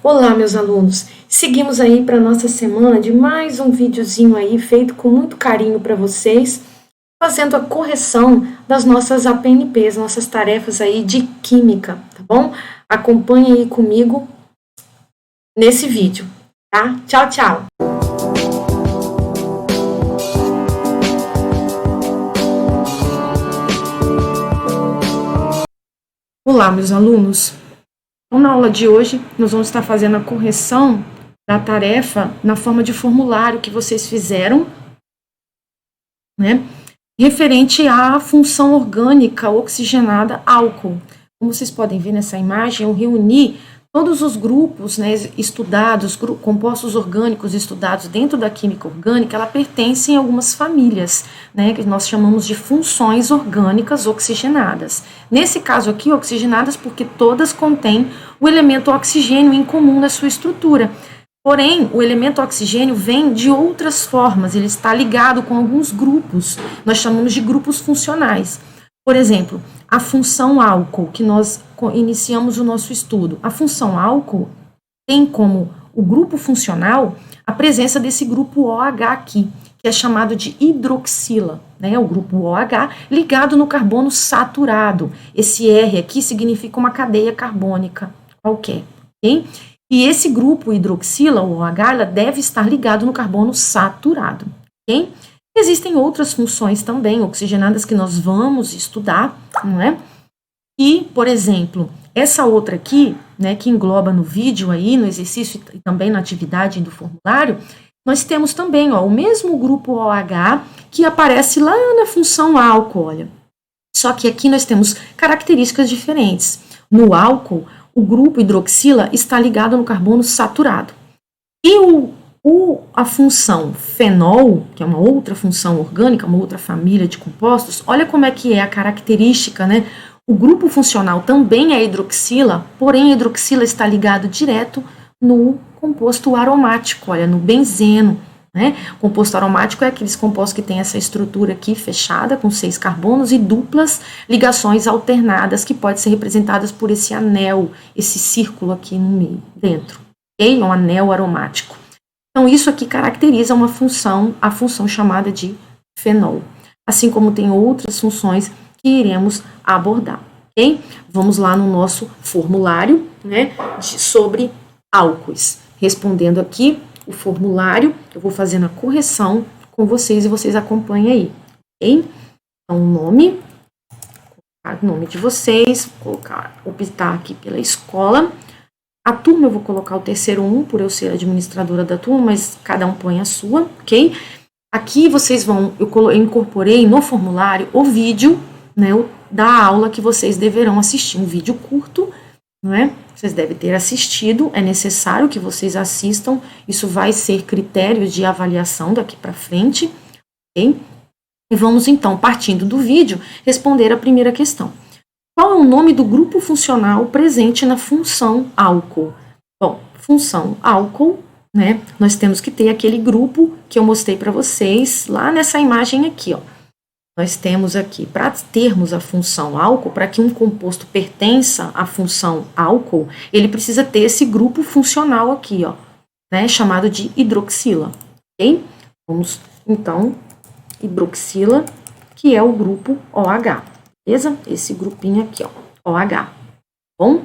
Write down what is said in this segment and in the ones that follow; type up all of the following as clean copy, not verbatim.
Olá, meus alunos! Seguimos aí para nossa semana de mais um videozinho aí feito com muito carinho para vocês, fazendo a correção das nossas APNPs, nossas tarefas aí de química, tá bom? Acompanhe aí comigo nesse vídeo, tá? Tchau, tchau! Olá, meus alunos! Então, na aula de hoje, nós vamos estar fazendo a correção da tarefa na forma de formulário que vocês fizeram, né, referente à função orgânica oxigenada álcool. Como vocês podem ver nessa imagem, eu reuni todos os grupos, né, estudados, compostos orgânicos estudados dentro da química orgânica, ela pertencem a algumas famílias, né, que nós chamamos de funções orgânicas oxigenadas. Nesse caso aqui, oxigenadas porque todas contêm o elemento oxigênio em comum na sua estrutura. Porém, o elemento oxigênio vem de outras formas, ele está ligado com alguns grupos, nós chamamos de grupos funcionais. Por exemplo, a função álcool, que nós iniciamos o nosso estudo. A função álcool tem como o grupo funcional a presença desse grupo OH aqui, que é chamado de hidroxila, né? O grupo OH ligado no carbono saturado. Esse R aqui significa uma cadeia carbônica qualquer, ok? E esse grupo hidroxila, o OH, ela deve estar ligado no carbono saturado, ok? Existem outras funções também oxigenadas que nós vamos estudar, não é? E, por exemplo, essa outra aqui, né, que engloba no vídeo aí, no exercício e também na atividade do formulário, nós temos também, ó, o mesmo grupo OH que aparece lá na função álcool, olha. Só que aqui nós temos características diferentes. No álcool, o grupo hidroxila está ligado no carbono saturado. E a função fenol, que é uma outra função orgânica, uma outra família de compostos, olha como é que é a característica, né? O grupo funcional também é hidroxila, porém a hidroxila está ligado direto no composto aromático, olha, no benzeno, né? O composto aromático é aqueles compostos que tem essa estrutura aqui fechada, com 6 carbonos e duplas ligações alternadas, que pode ser representadas por esse anel, esse círculo aqui no meio, dentro, ok? É um anel aromático. Então, isso aqui caracteriza uma função, a função chamada de fenol, assim como tem outras funções que iremos abordar, ok? Vamos lá no nosso formulário, né, sobre álcoois. Respondendo aqui o formulário, eu vou fazendo a correção com vocês e vocês acompanhem aí, ok? Então, o nome de vocês, vou optar aqui pela escola. A turma eu vou colocar o terceiro 1, por eu ser administradora da turma, mas cada um põe a sua, ok? Aqui vocês vão, eu incorporei no formulário o vídeo, né, da aula que vocês deverão assistir, um vídeo curto, não é? Vocês devem ter assistido, é necessário que vocês assistam, isso vai ser critério de avaliação daqui para frente, ok? E vamos então, partindo do vídeo, responder a primeira questão. Qual é o nome do grupo funcional presente na função álcool? Bom, função álcool, né? Nós temos que ter aquele grupo que eu mostrei para vocês lá nessa imagem aqui, ó. Nós temos aqui, para termos a função álcool, para que um composto pertença à função álcool, ele precisa ter esse grupo funcional aqui, ó, né? Chamado de hidroxila, ok? Vamos, então, hidroxila, que é o grupo OH. Beleza? Esse grupinho aqui, ó, OH. Bom?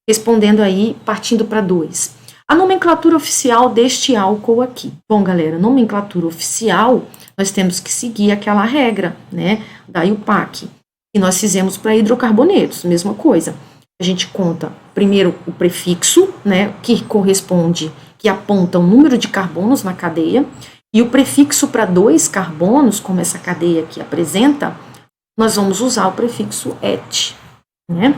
Respondendo aí, partindo para 2. A nomenclatura oficial deste álcool aqui. Bom, galera, nomenclatura oficial, nós temos que seguir aquela regra, né, da IUPAC, que nós fizemos para hidrocarbonetos, mesma coisa. A gente conta primeiro o prefixo, né, que corresponde, que aponta o número de carbonos na cadeia, e o prefixo para 2 carbonos, como essa cadeia aqui apresenta, nós vamos usar o prefixo et, né?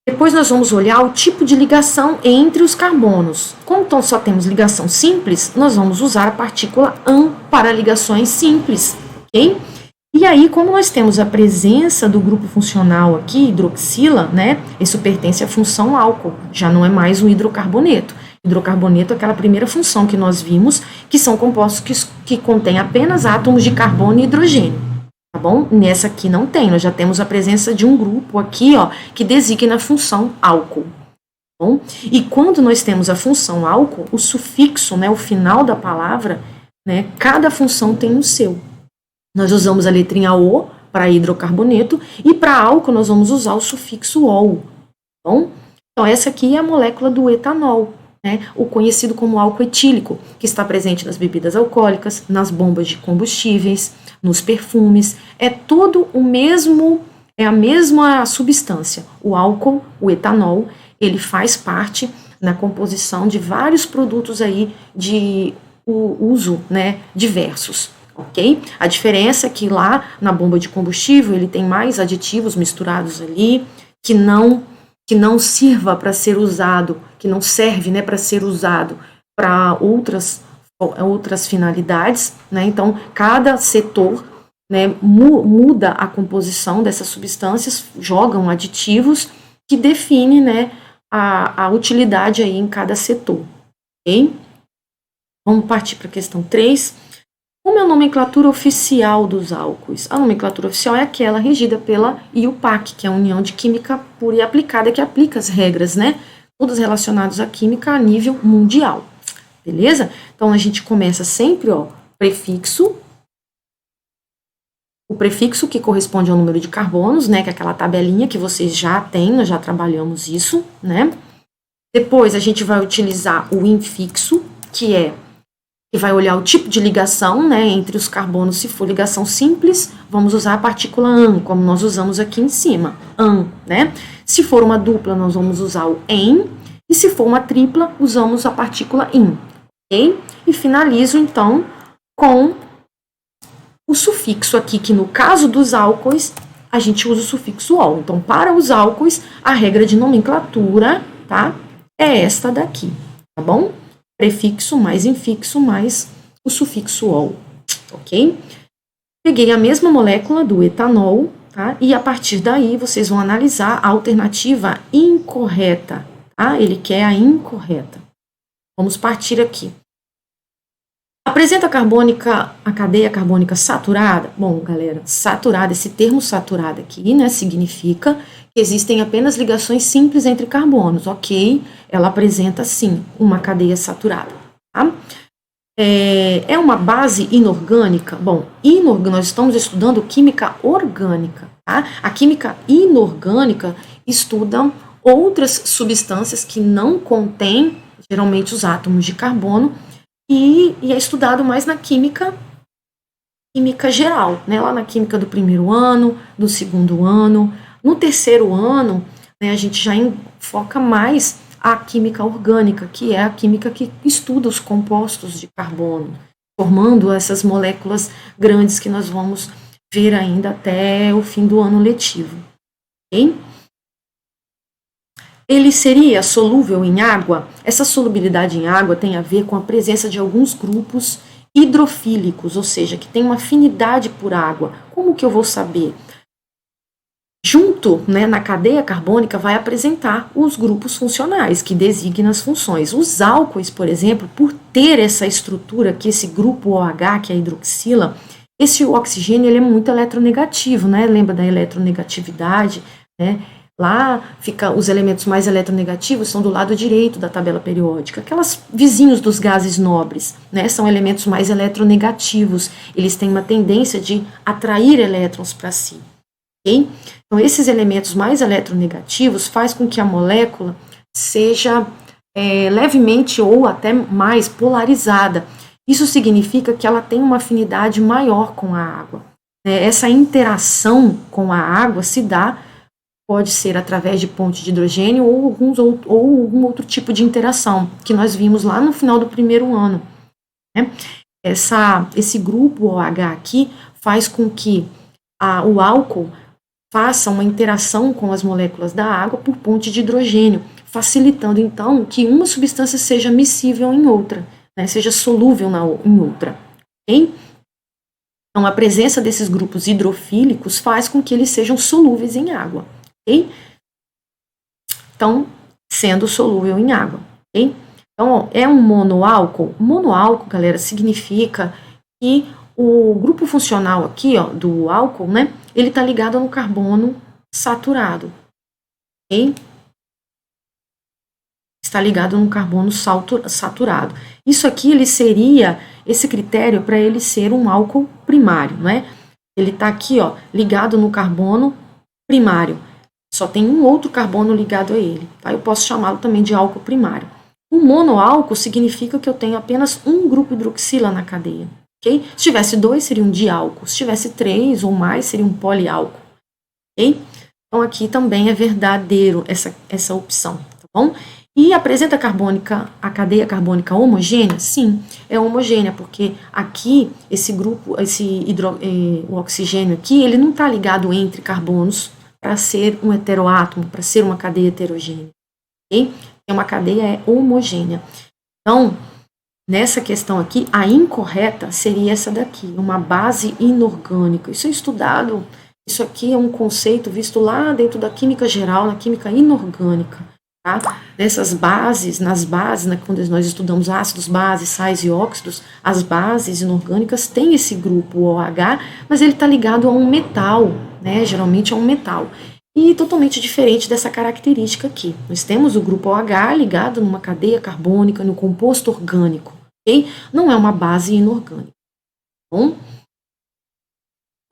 Depois nós vamos olhar o tipo de ligação entre os carbonos. Como então só temos ligação simples, nós vamos usar a partícula an para ligações simples, ok? E aí, como nós temos a presença do grupo funcional aqui, hidroxila, né? Isso pertence à função álcool, já não é mais um hidrocarboneto. Hidrocarboneto é aquela primeira função que nós vimos, que são compostos que contêm apenas átomos de carbono e hidrogênio, tá bom? Nessa aqui não tem, nós já temos a presença de um grupo aqui, ó, que designa a função álcool. Bom, e quando nós temos a função álcool, o sufixo, né, o final da palavra, né, cada função tem o seu. Nós usamos a letrinha O para hidrocarboneto e para álcool nós vamos usar o sufixo OL. Bom, então essa aqui é a molécula do etanol, né, o conhecido como álcool etílico, que está presente nas bebidas alcoólicas, nas bombas de combustíveis, nos perfumes. É todo o mesmo, é a mesma substância. O álcool, o etanol, ele faz parte na composição de vários produtos aí de uso, né, diversos, ok? A diferença é que lá na bomba de combustível ele tem mais aditivos misturados ali que não sirva para ser usado, que não serve, né, para ser usado para outras finalidades, né? Então cada setor, né, muda a composição dessas substâncias, jogam aditivos que definem, né, a utilidade aí em cada setor, ok? Vamos partir para a questão 3. Como é a nomenclatura oficial dos álcoois? A nomenclatura oficial é aquela regida pela IUPAC, que é a União de Química Pura e Aplicada, que aplica as regras, né, todas relacionadas à química a nível mundial, beleza? Então, a gente começa sempre, ó, prefixo, o prefixo que corresponde ao número de carbonos, né, que é aquela tabelinha que vocês já têm, nós já trabalhamos isso, né? Depois a gente vai utilizar o infixo, que vai olhar o tipo de ligação, né, entre os carbonos. Se for ligação simples, vamos usar a partícula an, como nós usamos aqui em cima, an, né? Se for uma dupla, nós vamos usar o en, e se for uma tripla, usamos a partícula in, ok? E finalizo, então, com o sufixo aqui, que no caso dos álcoois, a gente usa o sufixo ol. Então, para os álcoois, a regra de nomenclatura, tá, é esta daqui, tá bom? Prefixo mais infixo mais o sufixo ol, ok? Peguei a mesma molécula do etanol, tá? E a partir daí vocês vão analisar a alternativa incorreta, tá? Ele quer a incorreta. Vamos partir aqui. Apresenta a cadeia carbônica saturada? Bom, galera, saturada, esse termo saturada aqui, né, significa que existem apenas ligações simples entre carbonos, ok? Ela apresenta, sim, uma cadeia saturada, tá? É uma base inorgânica? Bom, nós estamos estudando química orgânica, tá? A química inorgânica estuda outras substâncias que não contêm, geralmente, os átomos de carbono, e é estudado mais na química geral, né? Lá na química do primeiro ano, do segundo ano. No terceiro ano, né, a gente já foca mais a química orgânica, que é a química que estuda os compostos de carbono, formando essas moléculas grandes que nós vamos ver ainda até o fim do ano letivo. Ok? Ele seria solúvel em água? Essa solubilidade em água tem a ver com a presença de alguns grupos hidrofílicos, ou seja, que tem uma afinidade por água. Como que eu vou saber? Junto, né, na cadeia carbônica vai apresentar os grupos funcionais, que designam as funções. Os álcoois, por exemplo, por ter essa estrutura, que esse grupo OH, que é a hidroxila, esse oxigênio ele é muito eletronegativo, né? Lembra da eletronegatividade, né? Lá fica os elementos mais eletronegativos são do lado direito da tabela periódica. Aquelas vizinhos dos gases nobres, né, são elementos mais eletronegativos. Eles têm uma tendência de atrair elétrons para si. Okay? Então, esses elementos mais eletronegativos faz com que a molécula seja levemente ou até mais polarizada. Isso significa que ela tem uma afinidade maior com a água. Essa interação com a água se dá, pode ser através de ponte de hidrogênio ou algum outro tipo de interação, que nós vimos lá no final do primeiro ano. Né? Esse grupo OH aqui faz com que o álcool faça uma interação com as moléculas da água por ponte de hidrogênio, facilitando, então, que uma substância seja miscível em outra, né? Seja solúvel em outra. Okay? Então, a presença desses grupos hidrofílicos faz com que eles sejam solúveis em água. Okay? Então, sendo solúvel em água. Okay? Então, é um monoálcool? Monoálcool, galera, significa que o grupo funcional aqui, ó, do álcool, né, ele está ligado no carbono saturado. Ok? está ligado num carbono saturado. Isso aqui, ele seria esse critério para ele ser um álcool primário, não é? Ele está aqui, ó, ligado no carbono primário. Só tem um outro carbono ligado a ele, tá? Eu posso chamá-lo também de álcool primário. Um monoálcool significa que eu tenho apenas um grupo hidroxila na cadeia, ok? Se tivesse 2, seria um diálcool. Se tivesse 3 ou mais, seria um poliálcool, ok? Então, aqui também é verdadeiro essa opção, tá bom? E apresenta a cadeia carbônica homogênea? Sim, é homogênea, porque aqui, esse grupo, o oxigênio aqui, ele não está ligado entre carbonos para ser um heteroátomo, para ser uma cadeia heterogênea, ok? Uma cadeia homogênea. Então, nessa questão aqui, a incorreta seria essa daqui, uma base inorgânica. Isso é estudado, isso aqui é um conceito visto lá dentro da química geral, na química inorgânica, tá? Nessas bases, quando nós estudamos ácidos, bases, sais e óxidos, as bases inorgânicas têm esse grupo OH, mas ele está ligado a um metal, né? Geralmente a um metal. E totalmente diferente dessa característica aqui. Nós temos o grupo OH ligado numa cadeia carbônica, no composto orgânico, ok? Não é uma base inorgânica. Bom,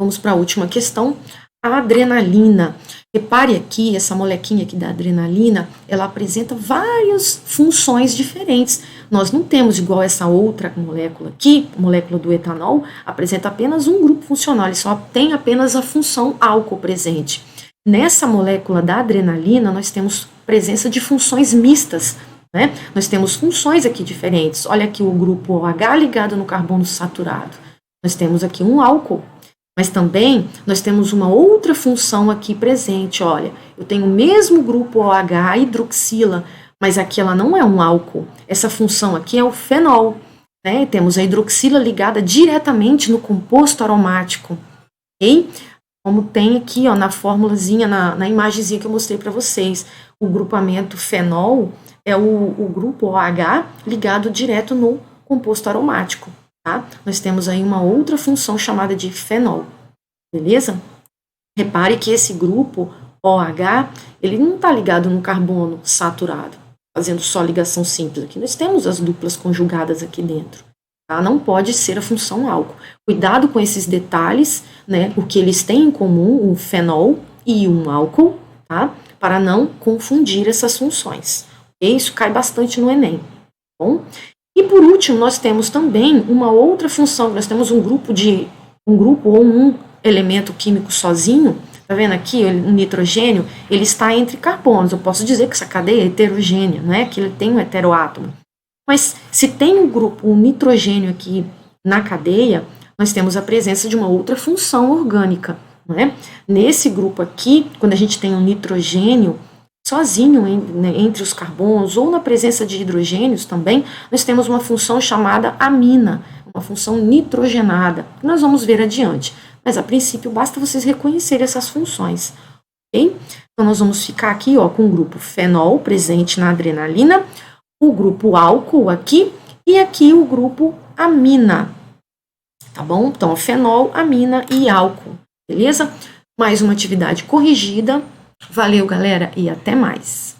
vamos para a última questão. A adrenalina. Repare aqui, essa molequinha aqui da adrenalina, ela apresenta várias funções diferentes. Nós não temos igual essa outra molécula aqui, a molécula do etanol, apresenta apenas um grupo funcional, ele só tem apenas a função álcool presente. Nessa molécula da adrenalina, nós temos presença de funções mistas, né? Nós temos funções aqui diferentes. Olha aqui o grupo OH ligado no carbono saturado. Nós temos aqui um álcool, mas também nós temos uma outra função aqui presente. Olha, eu tenho o mesmo grupo OH, hidroxila, mas aqui ela não é um álcool. Essa função aqui é o fenol, né? Temos a hidroxila ligada diretamente no composto aromático, ok? Como tem aqui, ó, na formulazinha, na imagenzinha que eu mostrei para vocês, o grupamento fenol é o grupo OH ligado direto no composto aromático, tá? Nós temos aí uma outra função chamada de fenol, beleza? Repare que esse grupo OH, ele não está ligado no carbono saturado, fazendo só ligação simples aqui. Nós temos as duplas conjugadas aqui dentro. Tá? Não pode ser a função álcool. Cuidado com esses detalhes, né? O que eles têm em comum, um fenol e um álcool, tá? Para não confundir essas funções. E isso cai bastante no Enem. Tá bom? E por último, nós temos também uma outra função. Nós temos um grupo ou um elemento químico sozinho. Tá vendo aqui, o nitrogênio, ele está entre carbonos. Eu posso dizer que essa cadeia é heterogênea, não é? Que ele tem um heteroátomo. Mas se tem um grupo, um nitrogênio aqui na cadeia, nós temos a presença de uma outra função orgânica, não é? Nesse grupo aqui, quando a gente tem um nitrogênio sozinho entre os carbonos, ou na presença de hidrogênios também, nós temos uma função chamada amina, uma função nitrogenada, que nós vamos ver adiante. Mas, a princípio, basta vocês reconhecerem essas funções, ok? Então, nós vamos ficar aqui, ó, com o grupo fenol presente na adrenalina, o grupo álcool aqui, e aqui o grupo amina, tá bom? Então, fenol, amina e álcool, beleza? Mais uma atividade corrigida. Valeu, galera, e até mais!